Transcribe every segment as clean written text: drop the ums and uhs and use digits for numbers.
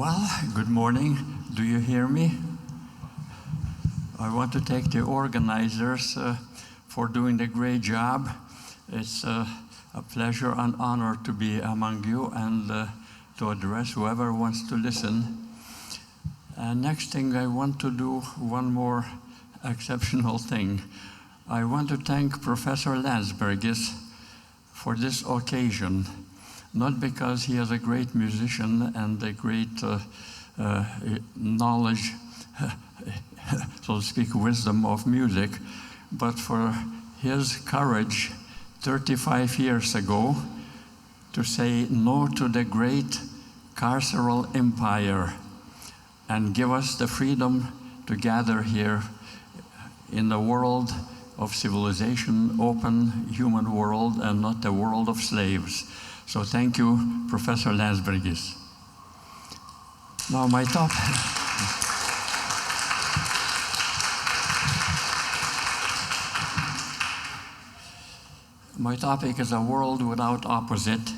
Well, good morning. Do you hear me? I want to thank the organizers for doing a great job. It's a pleasure and honor to be among you and to address whoever wants to listen. Next thing, I want to do one more exceptional thing. I want to thank Professor Landsbergis for this occasion, not because he is a great musician and a great knowledge, so to speak, wisdom of music, but for his courage 35 years ago to say no to the great carceral empire and give us the freedom to gather here in the world of civilization, open human world, and not the world of slaves. So thank you, Professor Landsbergis. Now my topic is a world without opposite,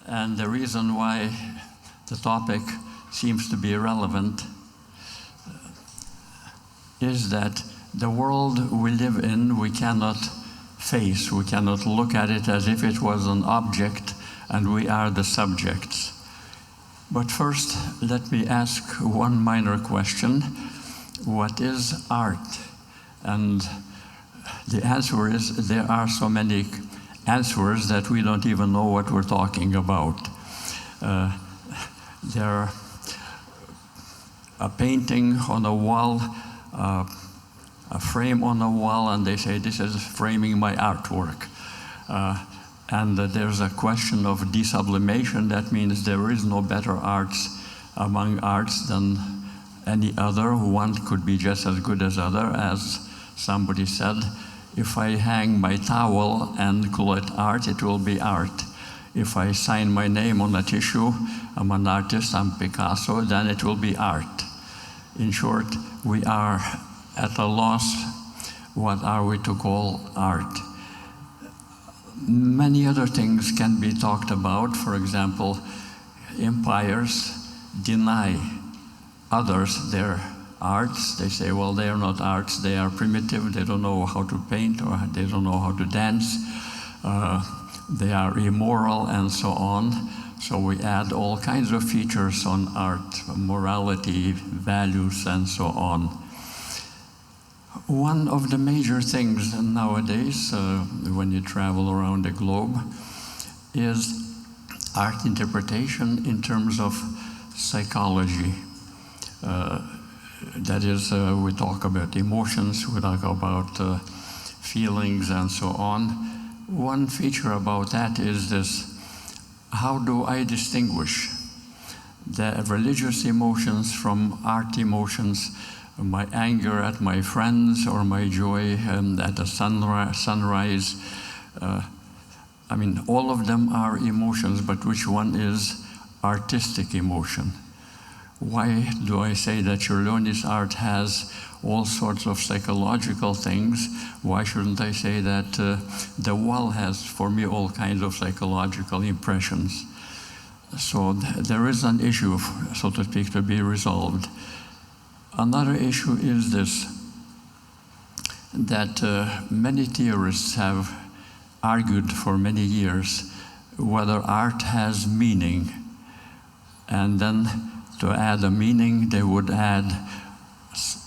and the reason why the topic seems to be relevant is that the world we live in, we cannot face, we cannot look at it as if it was an object and we are the subjects. But first, let me ask one minor question. What is art? And the answer is there are so many answers that we don't even know what we're talking about. There a painting on a wall, a frame on a wall, and they say this is framing my artwork. And there's a question of desublimation. That means there is no better arts among arts than any other. One could be just as good as other. As somebody said, if I hang my towel and call it art, it will be art. If I sign my name on a tissue, I'm an artist, I'm Picasso, then it will be art. In short, we are at a loss. What are we to call art? Many other things can be talked about. For example, empires deny others their arts. They say, well, they are not arts, they are primitive, they don't know how to paint, or they don't know how to dance, they are immoral, and so on. So we add all kinds of features on art, morality, values, and so on. One of the major things nowadays, when you travel around the globe, is art interpretation in terms of psychology. That is, we talk about emotions, we talk about feelings, and so on. One feature about that is this: how do I distinguish the religious emotions from art emotions? My anger at my friends, or my joy at the sunrise. I mean, all of them are emotions, but which one is artistic emotion? Why do I say that Čiurlionis art has all sorts of psychological things? Why shouldn't I say that the wall has, for me, all kinds of psychological impressions? So there is an issue, so to speak, to be resolved. Another issue is this, that many theorists have argued for many years whether art has meaning. And then to add a meaning, they would add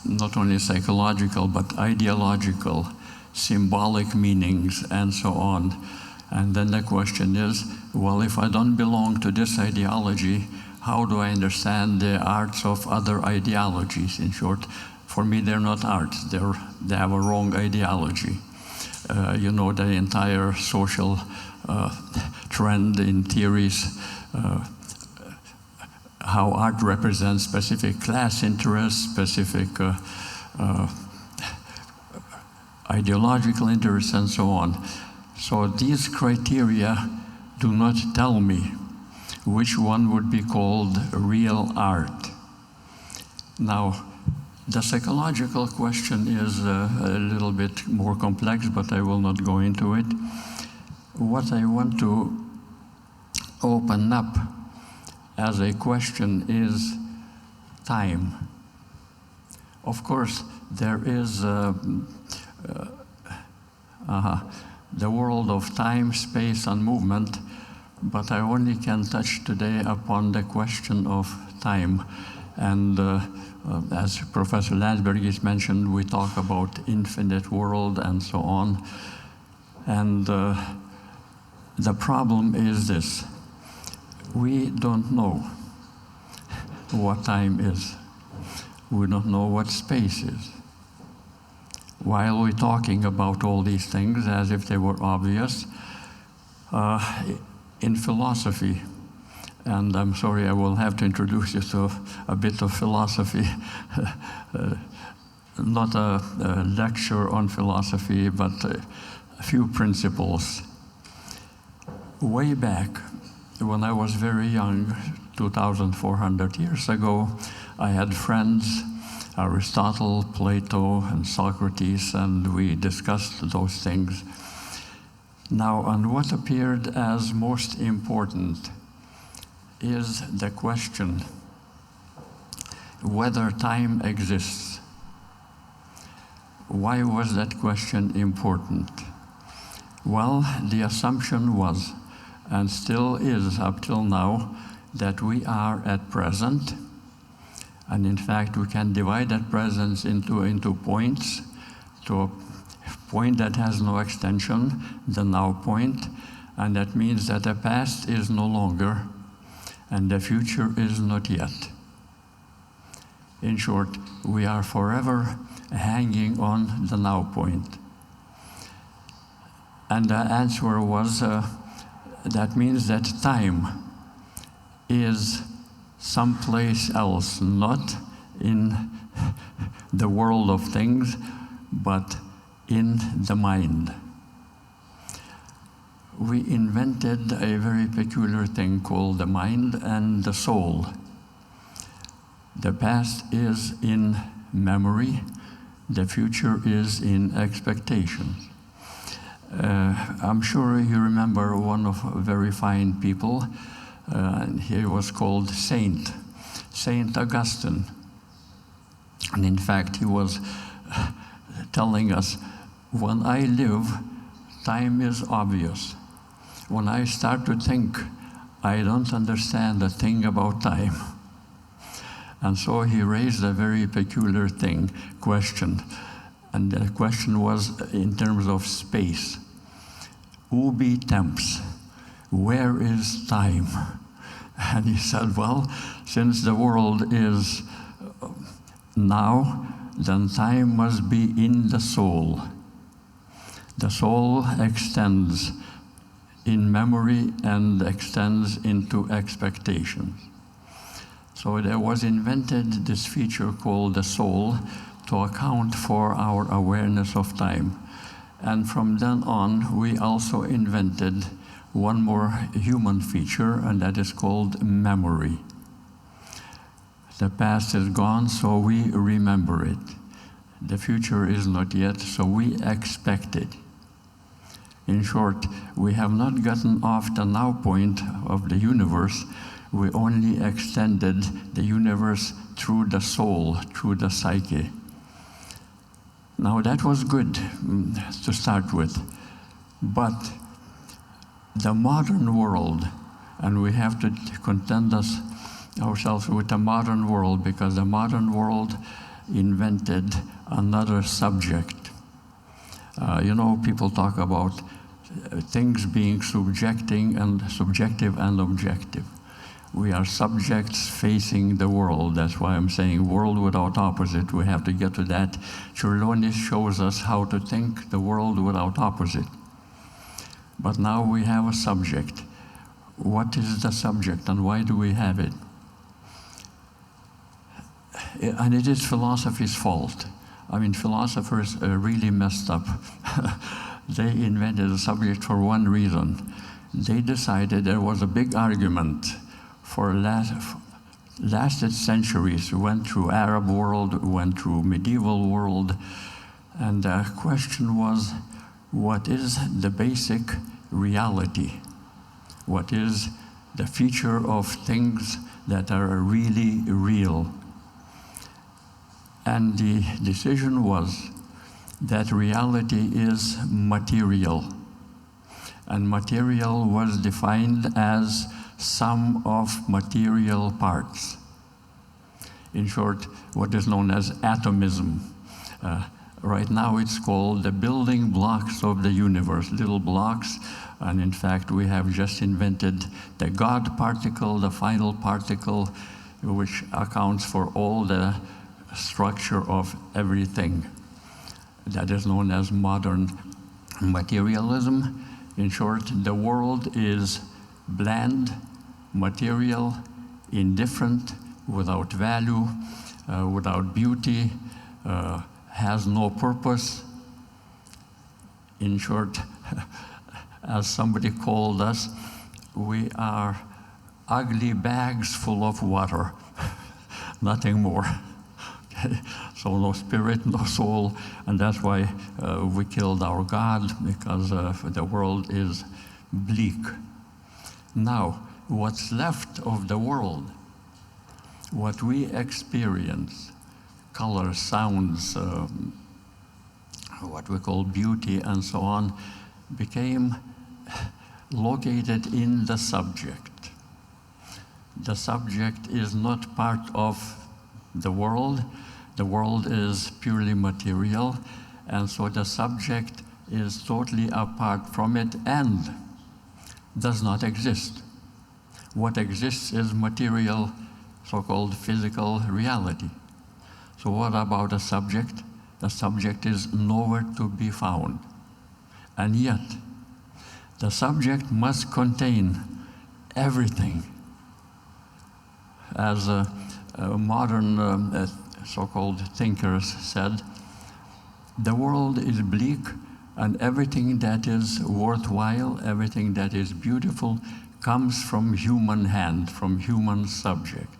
not only psychological, but ideological, symbolic meanings, and so on. And then the question is, well, if I don't belong to this ideology, how do I understand the arts of other ideologies? In short, for me, they're not arts. They have a wrong ideology. You know, the entire social trend in theories, how art represents specific class interests, specific ideological interests, and so on. So these criteria do not tell me which one would be called real art. Now, the psychological question is a little bit more complex, but I will not go into it. What I want to open up as a question is time. Of course, there is the world of time, space, and movement, but I only can touch today upon the question of time. And as Professor Landsbergis mentioned, we talk about infinite world and so on. And the problem is this: we don't know what time is. We don't know what space is. While we're talking about all these things as if they were obvious, in philosophy, and I'm sorry, I will have to introduce you to a bit of philosophy, not a lecture on philosophy, but a few principles. Way back, when I was very young, 2,400 years ago, I had friends, Aristotle, Plato, and Socrates, and we discussed those things. Now, and what appeared as most important is the question whether time exists. Why was that question important? Well, the assumption was, and still is up till now, that we are at present, and in fact we can divide that presence into points, to a point that has no extension, the now point, and that means that the past is no longer, and the future is not yet. In short, we are forever hanging on the now point. And the answer was, that means that time is someplace else, not in the world of things, but in the mind. We invented a very peculiar thing called the mind and the soul. The past is in memory, the future is in expectations. I'm sure you remember one of very fine people, and he was called Saint Augustine. And in fact, he was telling us, when I live, time is obvious. When I start to think, I don't understand a thing about time. And so he raised a very peculiar question. And the question was in terms of space. Ubi temps? Where is time? And he said, well, since the world is now, then time must be in the soul. The soul extends in memory and extends into expectations. So there was invented this feature called the soul to account for our awareness of time. And from then on, we also invented one more human feature, and that is called memory. The past is gone, so we remember it. The future is not yet, so we expect it. In short, we have not gotten off the now point of the universe. We only extended the universe through the soul, through the psyche. Now that was good to start with, but the modern world, and we have to content ourselves with the modern world, because the modern world invented another subject. People talk about things being subjective and objective. We are subjects facing the world. That's why I'm saying world without opposite. We have to get to that. Čiurlionis shows us how to think the world without opposite. But now we have a subject. What is the subject and why do we have it? And it is philosophy's fault. I mean, philosophers really messed up. They invented a subject for one reason. They decided there was a big argument for lasted centuries. We went through Arab world, went through medieval world, and the question was, what is the basic reality? What is the feature of things that are really real? And the decision was that reality is material. And material was defined as sum of material parts. In short, what is known as atomism. Right now it's called the building blocks of the universe, little blocks. And in fact, we have just invented the God particle, the final particle, which accounts for all the structure of everything. That is known as modern materialism. In short, the world is bland, material, indifferent, without value, without beauty, has no purpose. In short, as somebody called us, we are ugly bags full of water, nothing more. Okay? So no spirit, no soul, and that's why we killed our God, because the world is bleak. Now, what's left of the world, what we experience, color, sounds, what we call beauty and so on, became located in the subject. The subject is not part of the world. The world is purely material, and so the subject is totally apart from it and does not exist. What exists is material, so-called physical reality. So what about a subject? The subject is nowhere to be found. And yet, the subject must contain everything. As modern so-called thinkers said, the world is bleak, and everything that is worthwhile, everything that is beautiful, comes from human hand, from human subject.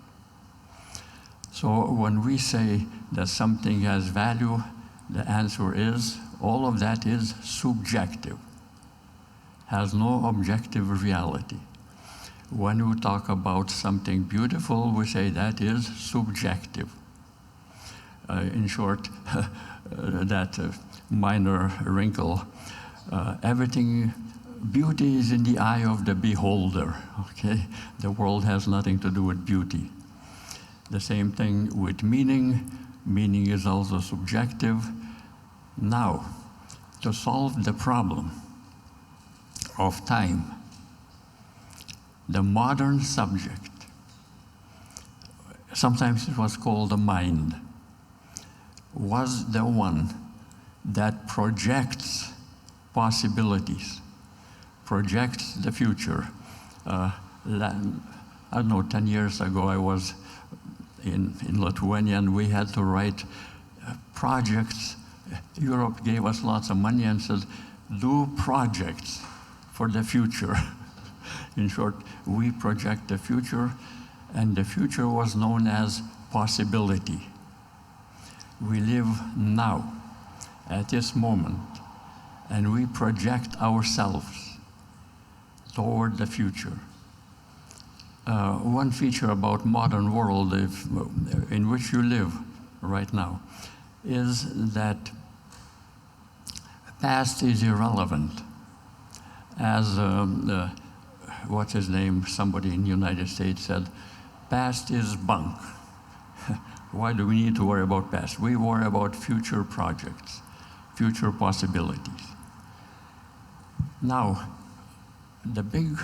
So when we say that something has value, the answer is all of that is subjective, has no objective reality. When we talk about something beautiful, we say that is subjective. In short, that minor wrinkle, everything, beauty is in the eye of the beholder, okay? The world has nothing to do with beauty. The same thing with meaning. Meaning is also subjective. Now, to solve the problem of time, the modern subject, sometimes it was called the mind, was the one that projects possibilities, projects the future. I don't know, 10 years ago I was in Lithuania, and we had to write projects. Europe gave us lots of money and said, do projects for the future. In short, we project the future, and the future was known as possibility. We live now, at this moment, and we project ourselves toward the future. One feature about modern world in which you live right now is that past is irrelevant. As what's his name, somebody in the United States said, past is bunk. Why do we need to worry about past? We worry about future projects, future possibilities. Now, the big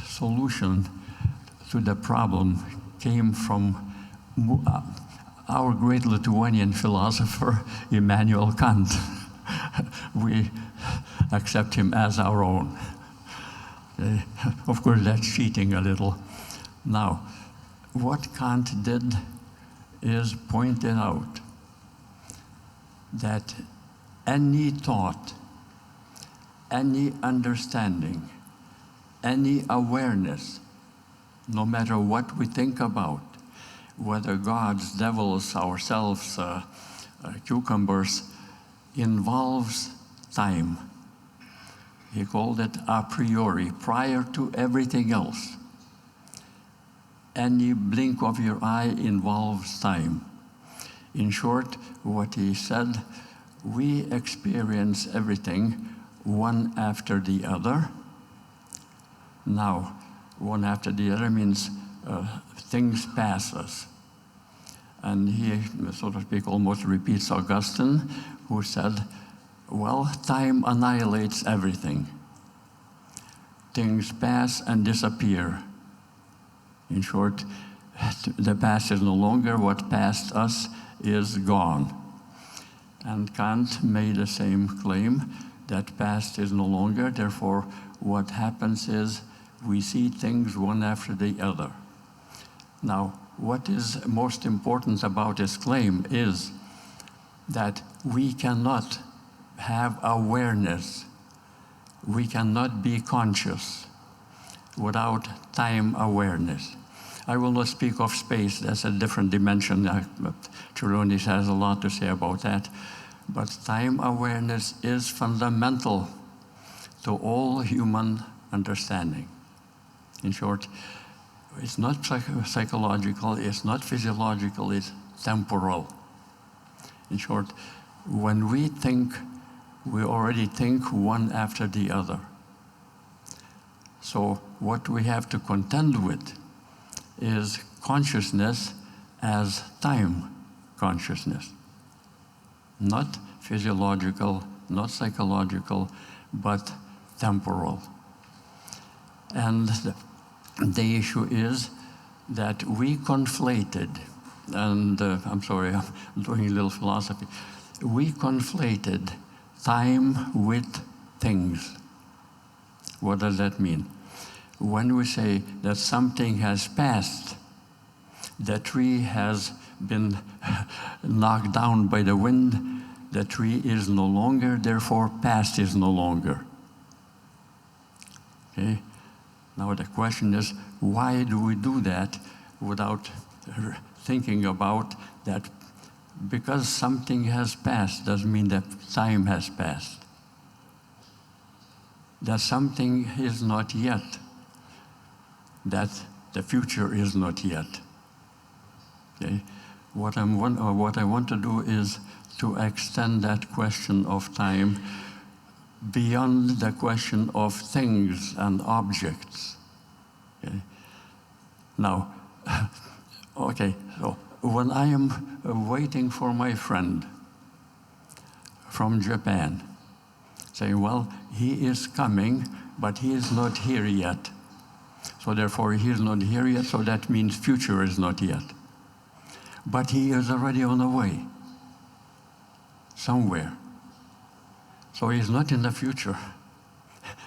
solution to the problem came from our great Lithuanian philosopher, Immanuel Kant. We accept him as our own. Of course, that's cheating a little. Now, what Kant did is pointed out that any thought, any understanding, any awareness, no matter what we think about, whether gods, devils, ourselves, cucumbers, involves time. He called it a priori, prior to everything else. Any blink of your eye involves time. In short, what he said, we experience everything one after the other. Now, one after the other means things pass us. And he, so to speak, almost repeats Augustine, who said, well, time annihilates everything. Things pass and disappear. In short, the past is no longer. What passed us is gone. And Kant made the same claim, that past is no longer. Therefore, what happens is we see things one after the other. Now, what is most important about his claim is that we cannot have awareness. We cannot be conscious without time awareness. I will not speak of space, that's a different dimension. Čiurlionis has a lot to say about that. But time awareness is fundamental to all human understanding. In short, it's not psychological, it's not physiological, it's temporal. In short, when we think, we already think one after the other. So what we have to contend with is consciousness as time consciousness. Not physiological, not psychological, but temporal. And the issue is that we conflated, and I'm sorry, I'm doing a little philosophy. We conflated time with things. What does that mean? When we say that something has passed, the tree has been knocked down by the wind, the tree is no longer, therefore past is no longer. Okay? Now the question is, why do we do that without thinking about that? Because something has passed doesn't mean that time has passed. That something is not yet, that the future is not yet. Okay? What I want to do is to extend that question of time beyond the question of things and objects. Okay? Now, okay, so when I am waiting for my friend from Japan, saying, well, he is coming, but he is not here yet. So therefore, he is not here yet, so that means future is not yet. But he is already on the way, somewhere. So he is not in the future.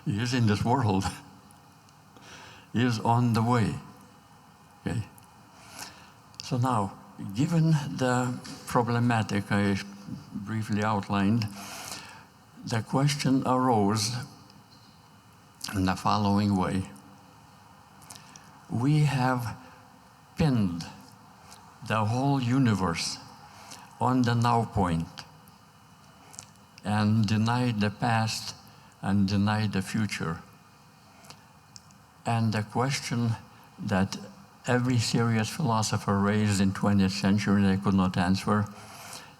He is in this world. He is on the way. Okay? So now, given the problematic I briefly outlined, the question arose in the following way. We have pinned the whole universe on the now point and denied the past and denied the future. And the question that every serious philosopher raised in 20th century they could not answer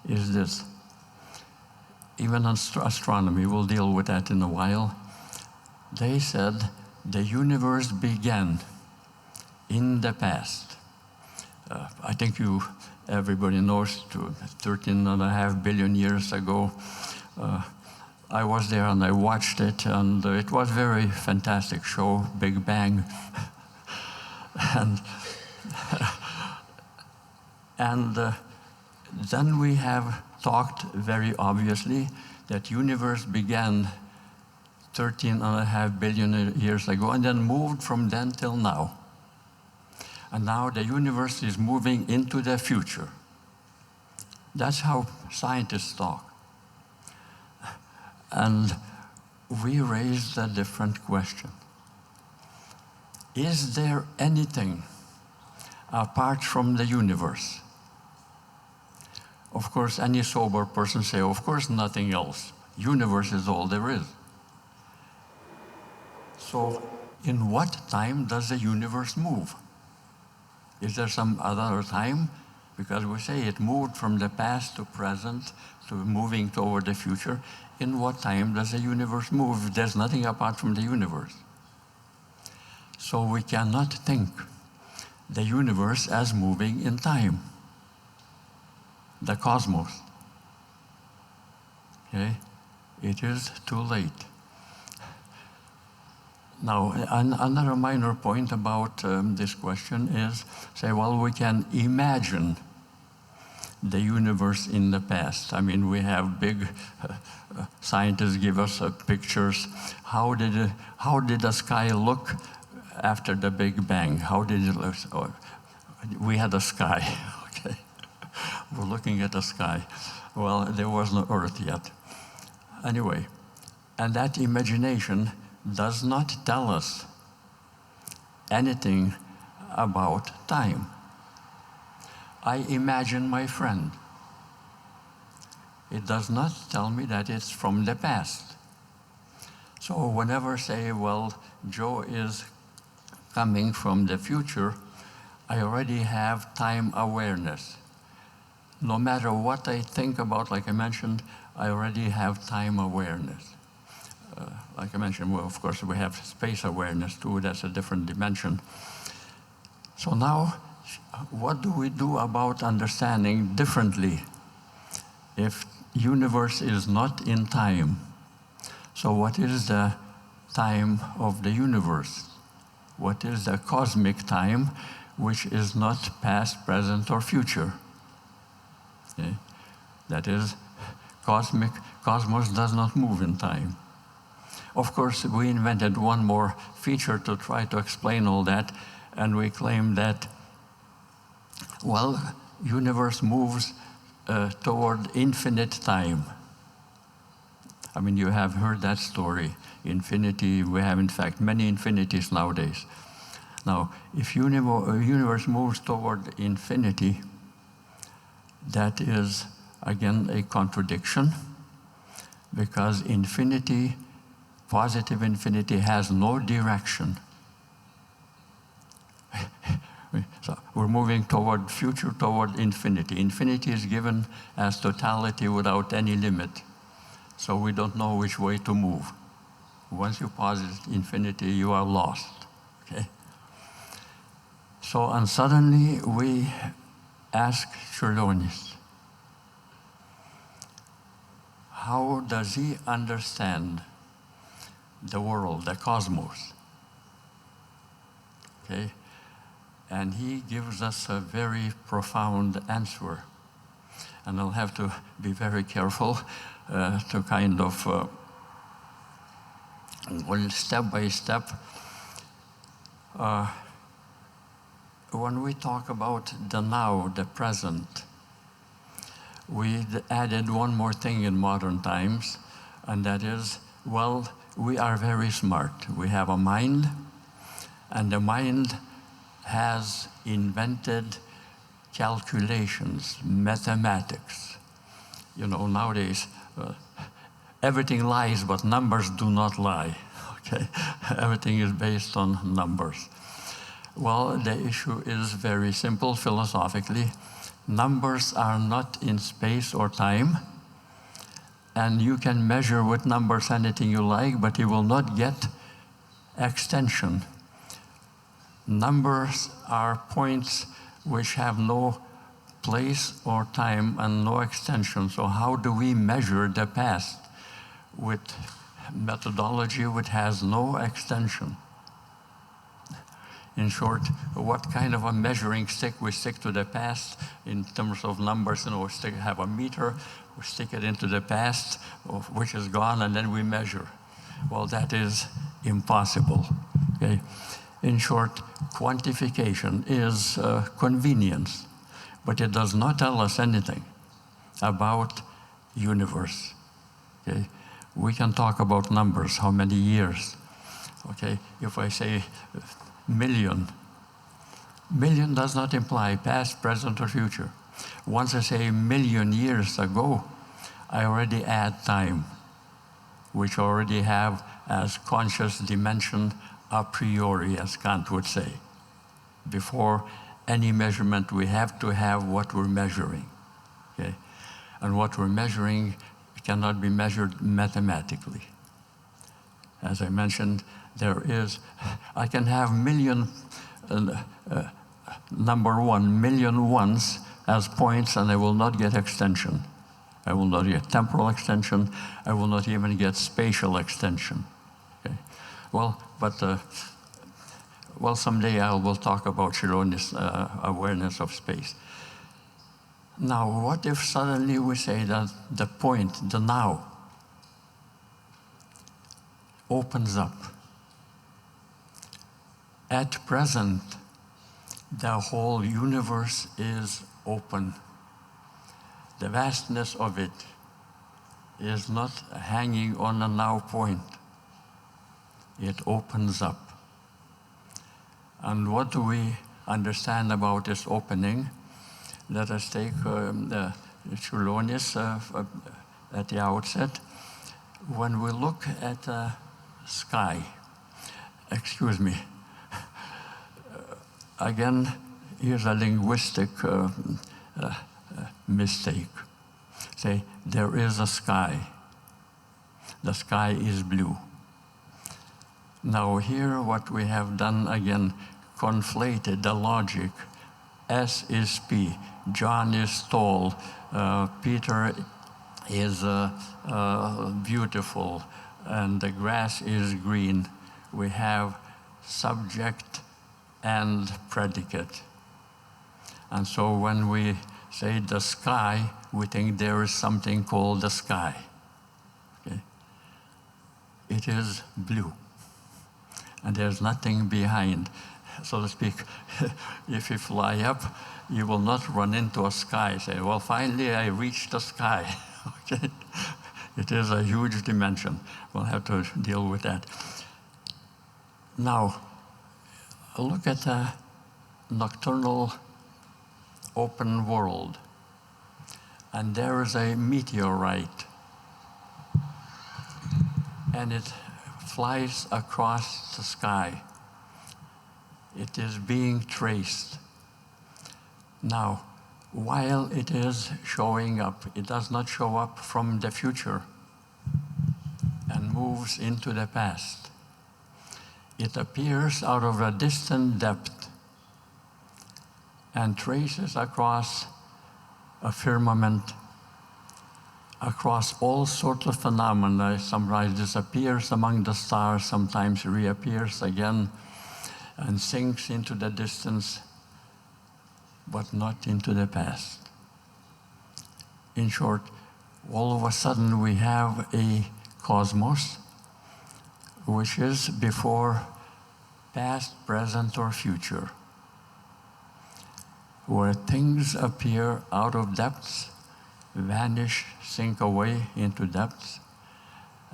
is this. Even astronomy, we'll deal with that in a while. They said the universe began in the past. I think everybody knows, 13.5 billion years ago. I was there and I watched it, and it was a very fantastic show, Big Bang. and then we have talked very obviously that universe began 13.5 billion years ago and then moved from then till now. And now the universe is moving into the future. That's how scientists talk. And we raised a different question. Is there anything apart from the universe? Of course, any sober person say, of course, nothing else. Universe is all there is. So, in what time does the universe move? Is there some other time Because we say it moved from the past to present to moving toward the future. In what time does the universe move? There's nothing apart from the universe. So we cannot think the universe as moving in time. The cosmos. Okay? It is too late. Now, another minor point about this question is, say, well, we can imagine the universe in the past. I mean, we have big scientists give us pictures. How did the sky look after the Big Bang? How did it look? Oh, we had a sky, okay? We're looking at the sky. Well, there was no Earth yet. Anyway, and that imagination does not tell us anything about time. I imagine my friend. It does not tell me that it's from the past. So whenever say, well, Joe is coming from the future, I already have time awareness. No matter what I think about, like I mentioned, I already have time awareness. Like I mentioned, well, of course, we have space awareness too. That's a different dimension. So now, what do we do about understanding differently if universe is not in time? So what is the time of the universe? What is the cosmic time, which is not past, present, or future? Okay? That is, cosmos does not move in time. Of course, we invented one more feature to try to explain all that, and we claim that, well, universe moves toward infinite time. I mean, you have heard that story. Infinity, we have in fact many infinities nowadays. Now, if universe moves toward infinity, that is, again, a contradiction, because infinity, positive infinity, has no direction. So we're moving toward future, toward infinity. Infinity is given as totality without any limit. So we don't know which way to move. Once you posit infinity, you are lost. Okay? So, and suddenly we ask Čiurlionis, how does he understand the world, the cosmos? Okay? And he gives us a very profound answer. And I'll have to be very careful to kind of, well, step by step. When we talk about the now, the present, we added one more thing in modern times, and that is, well, we are very smart. We have a mind, and the mind has invented calculations, mathematics. You know, nowadays, everything lies, but numbers do not lie, okay? Everything is based on numbers. Well, the issue is very simple philosophically. Numbers are not in space or time, and you can measure with numbers anything you like, but you will not get extension. Numbers are points which have no place or time and no extension. So how do we measure the past? With methodology which has no extension. In short, what kind of a measuring stick? We stick to the past in terms of numbers, and we have a meter, we stick it into the past, which is gone, and then we measure. Well, that is impossible. Okay? In short, quantification is convenience, but it does not tell us anything about universe. Okay? We can talk about numbers, how many years. Okay? If I say million does not imply past, present, or future. Once I say million years ago, I already add time, which I already have as conscious dimension a priori, as Kant would say, before any measurement, we have to have what we're measuring. Okay? And what we're measuring cannot be measured mathematically. As I mentioned, I can have number 1 million ones as points, and I will not get extension. I will not get temporal extension. I will not even get spatial extension. Okay? Well, someday I will talk about Čiurlionis awareness of space. Now, what if suddenly we say that the point, the now, opens up? At present, the whole universe is open. The vastness of it is not hanging on a now point. It opens up. And what do we understand about this opening? Let us take the Čiurlionis at the outset. When we look at the sky, excuse me, again, here's a linguistic mistake. Say, there is a sky. The sky is blue. Now here what we have done, again, conflated the logic. S is P. John is tall. Peter is beautiful. And the grass is green. We have subject and predicate. And so when we say the sky, we think there is something called the sky. Okay? It is blue. And there's nothing behind, so to speak. If you fly up, you will not run into a sky, say, well, finally I reached the sky. Okay? It is a huge dimension. We'll have to deal with that. Now, look at the nocturnal open world. And there is a meteorite. And it flies across the sky. It is being traced. Now, while it is showing up, it does not show up from the future and moves into the past. It appears out of a distant depth and traces across a firmament, across all sorts of phenomena. Sometimes disappears among the stars, sometimes reappears again and sinks into the distance, but not into the past. In short, all of a sudden we have a cosmos which is before past, present, or future, where things appear out of depths, vanish, sink away into depths.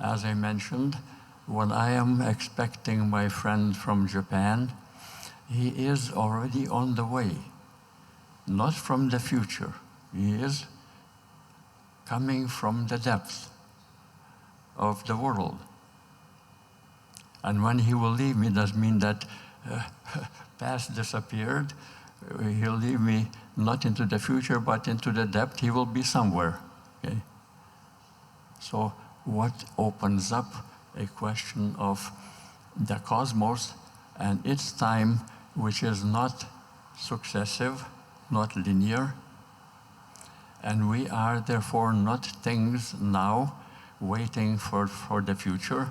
As I mentioned, when I am expecting my friend from Japan, he is already on the way, not from the future. He is coming from the depths of the world. And when he will leave me, does mean that past disappeared. He'll leave me not into the future, but into the depth. He will be somewhere. Okay? So what opens up a question of the cosmos and its time, which is not successive, not linear, and we are therefore not things now waiting for the future,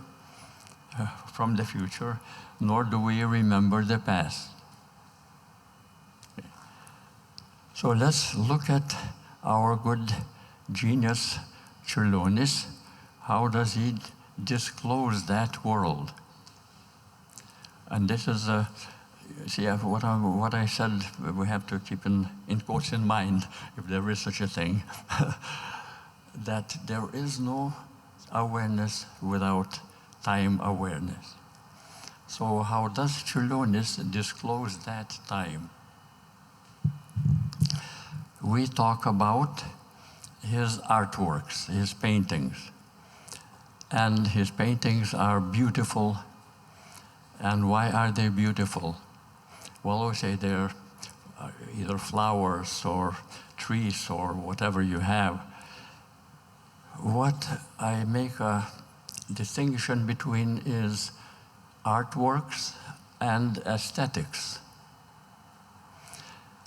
from the future, nor do we remember the past. Okay. So let's look at our good genius, Čiurlionis. How does he disclose that world? And this is see, what I said, we have to keep in quotes in mind, if there is such a thing, that there is no awareness without time awareness. So how does Čiurlionis disclose that time? We talk about his artworks, his paintings. And his paintings are beautiful. And why are they beautiful? Well, we say they're either flowers or trees or whatever you have. What I make a distinction between is artworks and aesthetics.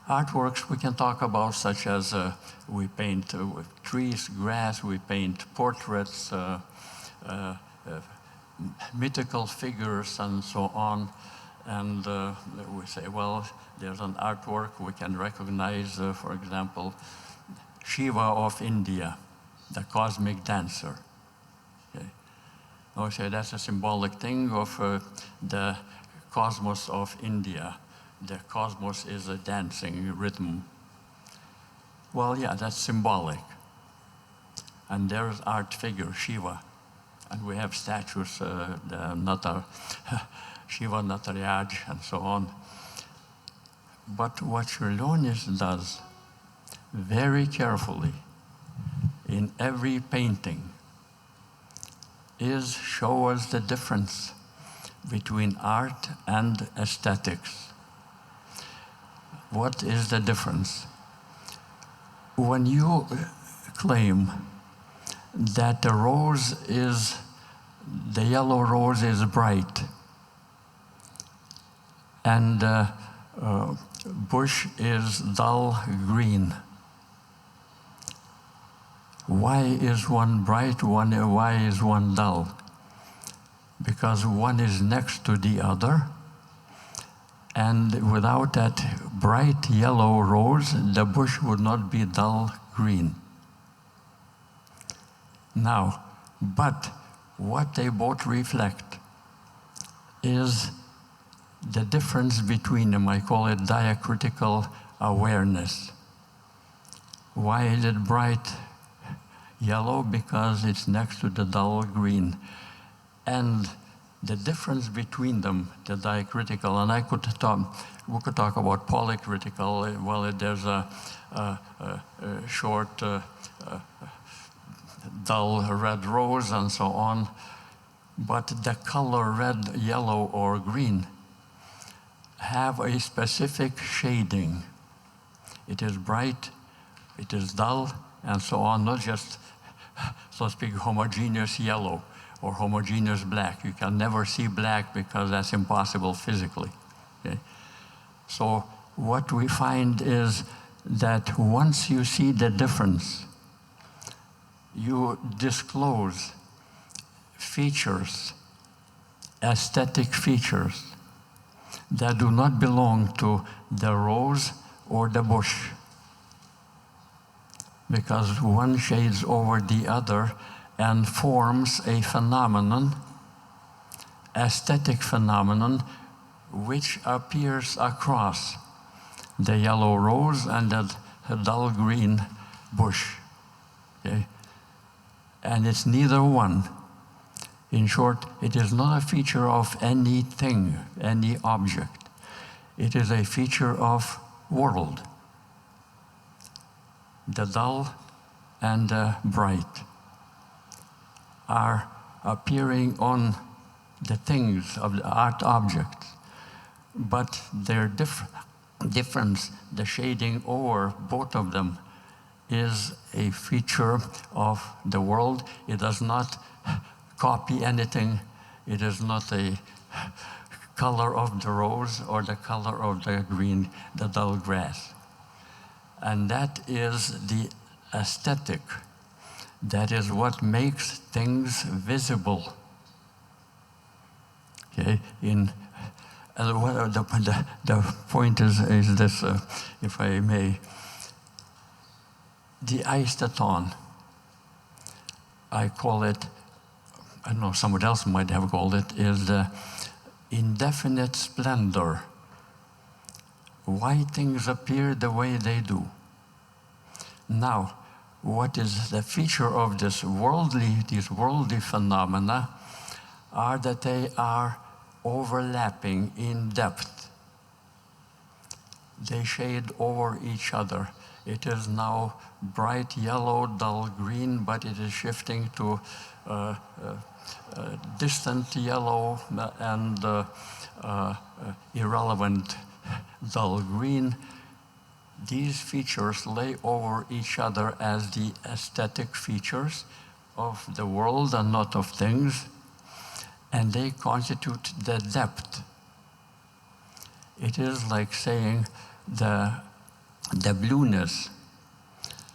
Artworks we can talk about, such as we paint trees, grass, we paint portraits, mythical figures, and so on. And we say, well, there's an artwork we can recognize, for example, Shiva of India, the cosmic dancer. Okay. I say that's a symbolic thing of the cosmos of India. The cosmos is a dancing rhythm. Well, yeah, that's symbolic. And there's art figure, Shiva. And we have statues, the Shiva Nataraj, and so on. But what Čiurlionis does very carefully in every painting is show us the difference between art and aesthetics. What is the difference? When you claim that the yellow rose is bright and bush is dull green, why is one bright, why is one dull? Because one is next to the other, and without that bright yellow rose, the bush would not be dull green. Now, but what they both reflect is the difference between them. I call it diacritical awareness. Why is it bright yellow? Because it's next to the dull green. And the difference between them, the diacritical, and we could talk about polycritical. Well, there's a short, dull red rose and so on. But the color red, yellow, or green have a specific shading. It is bright, it is dull, and so on, not just, so to speak, homogeneous yellow or homogeneous black. You can never see black because that's impossible physically. Okay? So what we find is that once you see the difference, you disclose features, aesthetic features, that do not belong to the rose or the bush, because one shades over the other and forms a phenomenon, aesthetic phenomenon, which appears across the yellow rose and the dull green bush. Okay? And it's neither one. In short, it is not a feature of anything, any object. It is a feature of world. The dull and the bright are appearing on the things of the art objects, but their difference, the shading over both of them, is a feature of the world. It does not copy anything. It is not a color of the rose or the color of the green, the dull grass. And that is the aesthetic. That is what makes things visible. Okay, the point is this, if I may. The eistaton, I call it, I don't know, someone else might have called it, is the indefinite splendor. Why things appear the way they do. Now, what is the feature of these worldly phenomena are that they are overlapping in depth. They shade over each other. It is now bright yellow, dull green, but it is shifting to distant yellow and irrelevant dull green. these features lay over each other as the aesthetic features of the world and not of things, and they constitute the depth. It is like saying the blueness.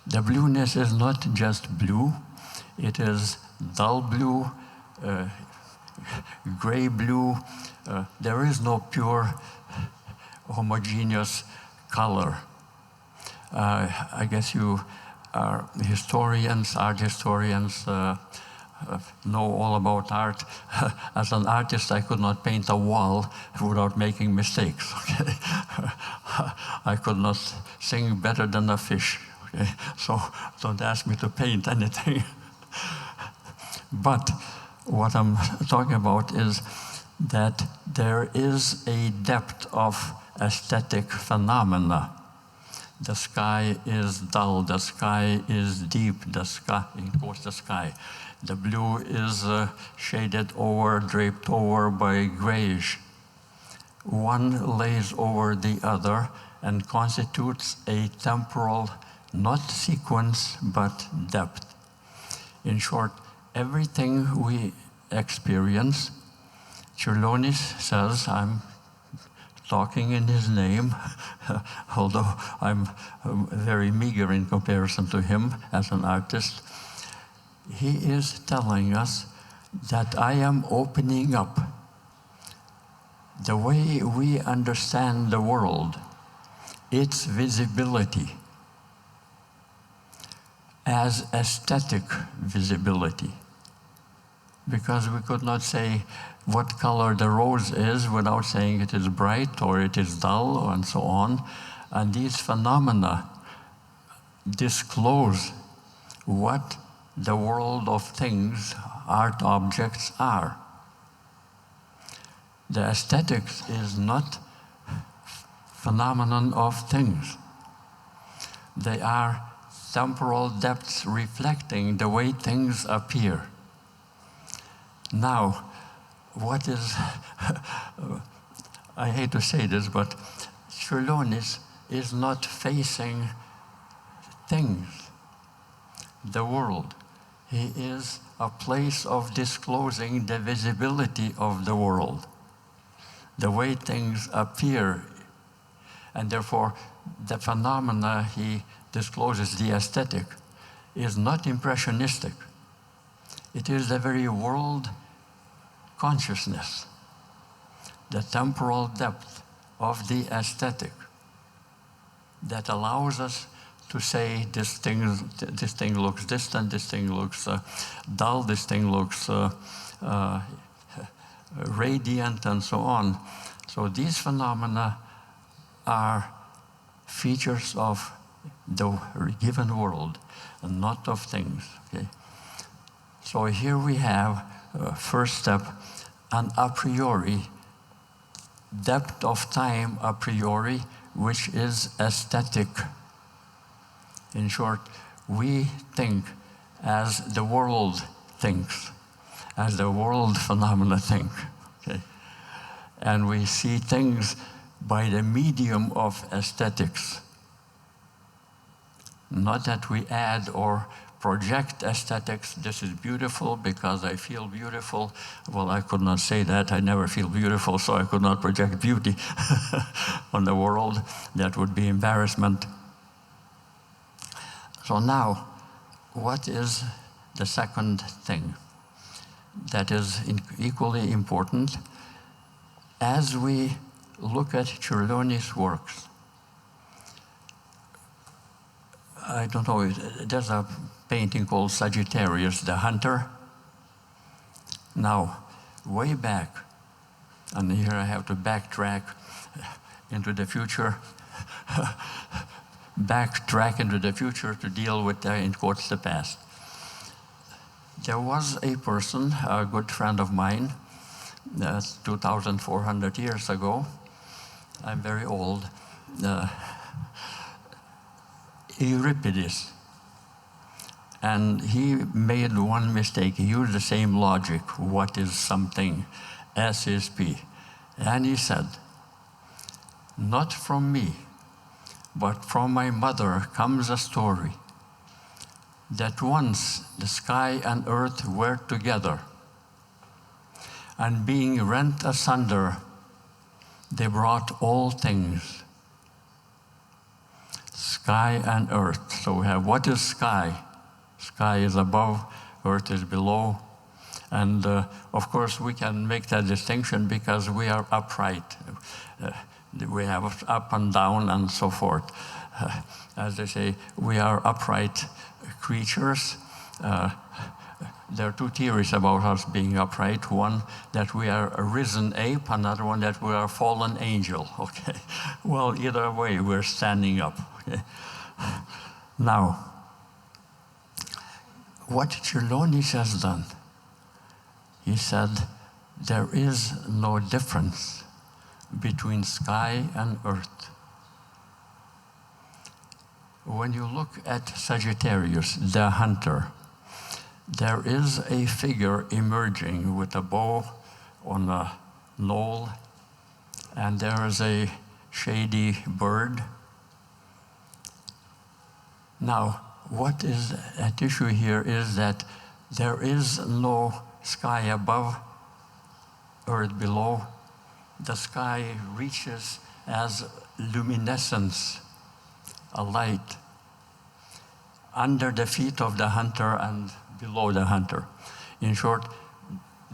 The blueness is not just blue, it is dull blue, gray blue. There is no pure homogeneous color. I guess you are historians, art historians, know all about art. As an artist, I could not paint a wall without making mistakes. Okay? I could not sing better than a fish. Okay? So don't ask me to paint anything. But what I'm talking about is that there is a depth of aesthetic phenomena. The sky is dull, the sky is deep, the sky, of course the sky. The blue is shaded over, draped over by grayish. One lays over the other and constitutes a temporal, not sequence, but depth. In short, everything we experience, Čiurlionis says, I'm talking in his name, although I'm very meager in comparison to him as an artist. He is telling us that I am opening up the way we understand the world, its visibility, as aesthetic visibility. Because we could not say what color the rose is without saying it is bright or it is dull and so on. And these phenomena disclose what the world of things, art objects, are. The aesthetics is not phenomenon of things. They are temporal depths reflecting the way things appear. Now, what is, I hate to say this, but Čiurlionis is not facing things, the world. He is a place of disclosing the visibility of the world, the way things appear, and therefore the phenomena he discloses, the aesthetic, is not impressionistic. It is the very world consciousness, the temporal depth of the aesthetic that allows us to say this thing looks distant, this thing looks dull, this thing looks radiant, and so on. So these phenomena are features of the given world and not of things. Okay? So here we have, first step, an a priori, depth of time a priori, which is aesthetic. In short, we think as the world thinks, as the world phenomena think. Okay? And we see things by the medium of aesthetics. Not that we add or project aesthetics. This is beautiful because I feel beautiful. Well, I could not say that. I never feel beautiful, so I could not project beauty on the world. That would be embarrassment. So now, what is the second thing that is equally important? As we look at Čiurlionis' works, I don't know, there's a painting called Sagittarius, the Hunter. Now, way back, and here I have to backtrack into the future, backtrack into the future to deal with, in quotes, the past. There was a person, a good friend of mine, 2,400 years ago. I'm very old. Euripides. And he made one mistake. He used the same logic. What is something? S is P. And he said, not from me, but from my mother comes a story that once the sky and earth were together, and being rent asunder, they brought all things. Sky and earth. So we have, what is sky? Sky is above, earth is below. And of course, we can make that distinction because we are upright. We have up and down and so forth. As they say, we are upright creatures. There are two theories about us being upright. One, that we are a risen ape. Another one, that we are a fallen angel. Okay. Well, either way, we're standing up. Okay. Now, what Čiurlionis has done, he said, there is no difference between sky and earth. When you look at Sagittarius, the hunter, there is a figure emerging with a bow on a knoll, and there is a shady bird. Now, what is at issue here is that there is no sky above, earth below. The sky reaches as luminescence, a light, under the feet of the hunter and below the hunter. In short,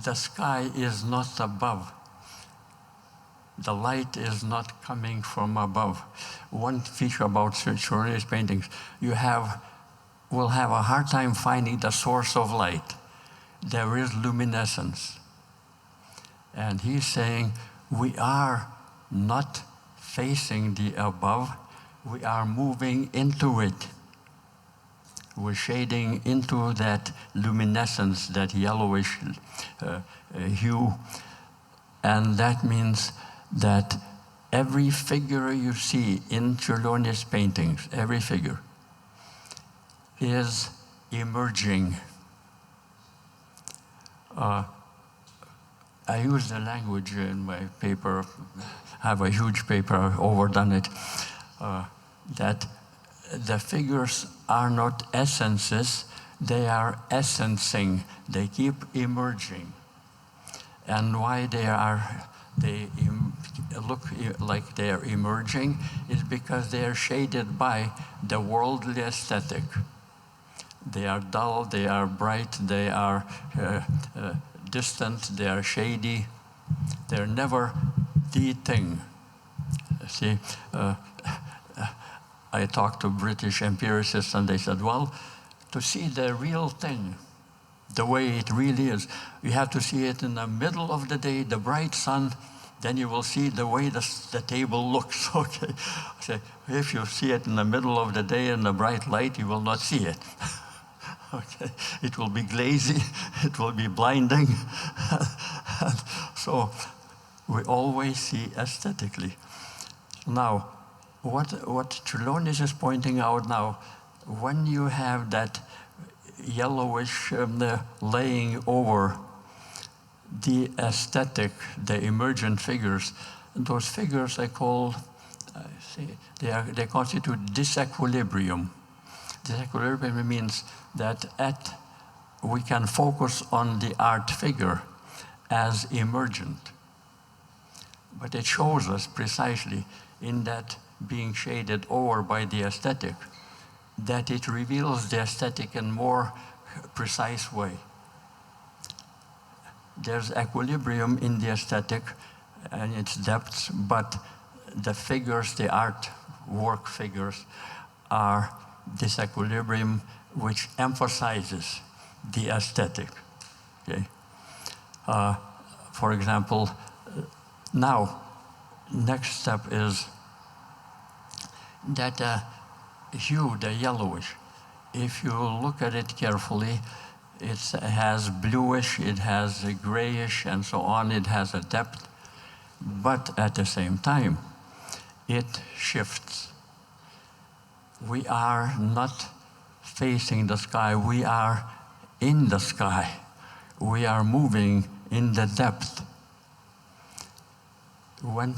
the sky is not above. The light is not coming from above. One feature about Čiurlionis paintings, will have a hard time finding the source of light. There is luminescence. And he's saying, we are not facing the above, we are moving into it. We're shading into that luminescence, that yellowish hue. And that means that every figure you see in Čiurlionis paintings, every figure, is emerging. I use the language in my paper, I have a huge paper, I've overdone it, that the figures are not essences, they are essencing, they keep emerging. And why they look like they are emerging is because they are shaded by the worldly aesthetic. They are dull, they are bright, they are distant, they are shady. They're never the thing. See, I talked to British empiricists and they said, well, to see the real thing, the way it really is, you have to see it in the middle of the day, the bright sun, then you will see the way the table looks. Okay. So if you see it in the middle of the day in the bright light, you will not see it. Okay. It will be glazy, it will be blinding. So we always see aesthetically. Now, what Čiurlionis is pointing out now, when you have that yellowish laying over the aesthetic, the emergent figures, those figures I call, they constitute disequilibrium. Disequilibrium means that we can focus on the art figure as emergent. But it shows us precisely in that being shaded over by the aesthetic, that it reveals the aesthetic in more precise way. There's equilibrium in the aesthetic and its depths, but the figures, the art work figures, are disequilibrium which emphasizes the aesthetic. Okay? For example, now, next step is that hue, the yellowish, if you look at it carefully, it has bluish, it has a grayish, and so on, it has a depth, but at the same time, it shifts. We are not facing the sky, we are in the sky. We are moving in the depth. When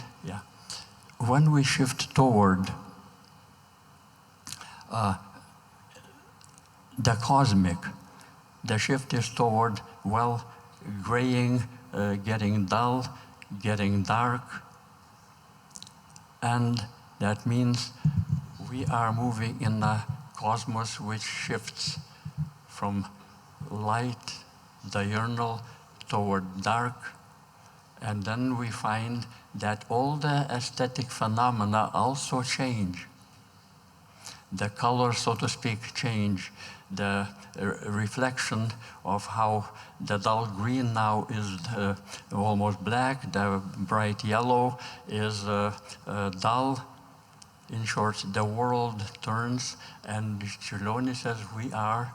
we shift toward The cosmic, the shift is toward, well, graying, getting dull, getting dark. And that means we are moving in a cosmos which shifts from light, diurnal, toward dark. And then we find that all the aesthetic phenomena also change. The colors, so to speak, change. The reflection of how the dull green now is almost black, the bright yellow is dull. In short, the world turns, and Čiurlionis says we are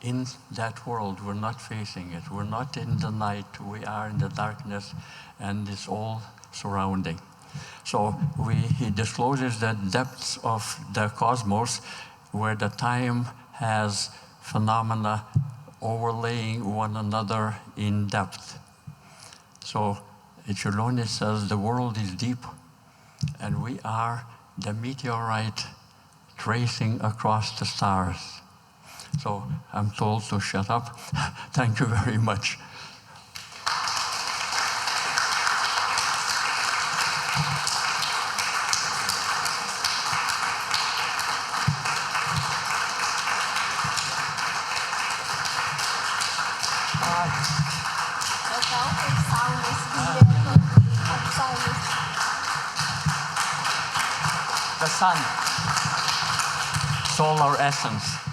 in that world. We're not facing it. We're not in the night. We are in the darkness, and it's all surrounding. So he discloses the depths of the cosmos, where the time has phenomena overlaying one another in depth. So Čiurlionis says the world is deep, and we are the meteorite tracing across the stars. So I'm told to shut up. Thank you very much. The sun, solar essence.